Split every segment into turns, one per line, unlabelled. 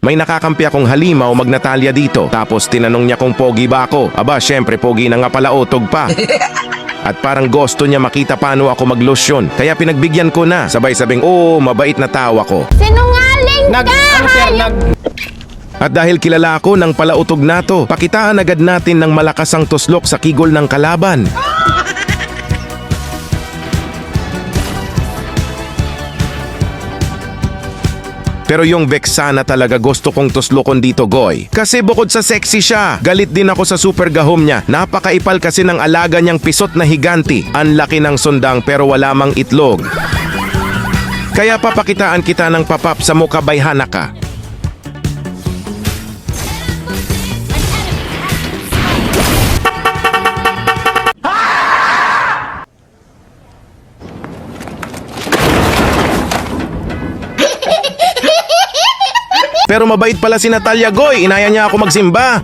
May nakakampi akong halimaw magnatalya dito. Tapos tinanong niya kung pogi ba ako. Aba, syempre pogi na nga pala, utog pa. At parang gusto niya makita paano ako maglosyon. Kaya pinagbigyan ko na. Sabay-sabing, oo, mabait na tao ako.
Sinungaling ka!
At dahil kilala ako ng palautog na to, pakitaan agad natin ng malakas ang tuslok sa kigol ng kalaban. Pero yung Vexana talaga gusto kong tuslukon dito, Goy. Kasi bukod sa sexy siya, galit din ako sa super gahom niya. Napakaipal kasi ng alaga niyang pisot na higanti. Ang laki ng sundang pero wala mang itlog. Kaya papakitaan kita ng papap sa mukha bayhana ka. Pero mabait pala si Natalia, Goy. Inaya niya ako magsimba.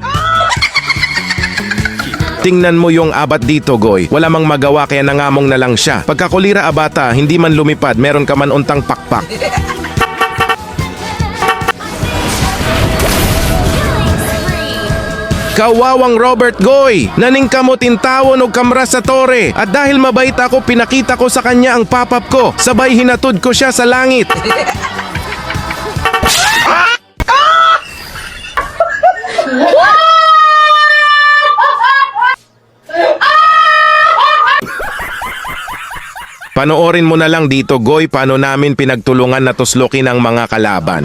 Tingnan mo yung abat dito, Goy. Wala mang magawa kaya nangamong na lang siya. Pagkakulira abata, hindi man lumipad, meron ka man untang pakpak. Kawawang Robert, Goy. Naningkamutin tawon o kamra sa tore. At dahil mabait ako, pinakita ko sa kanya ang papap ko. Sabay hinatod ko siya sa langit. Panoorin mo na lang dito, Goy, paano namin pinagtulungan na tuslukin ang mga kalaban.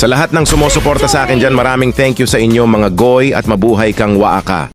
Sa lahat ng sumusuporta sa akin dyan, maraming thank you sa inyo mga Goy at mabuhay kang Waaka.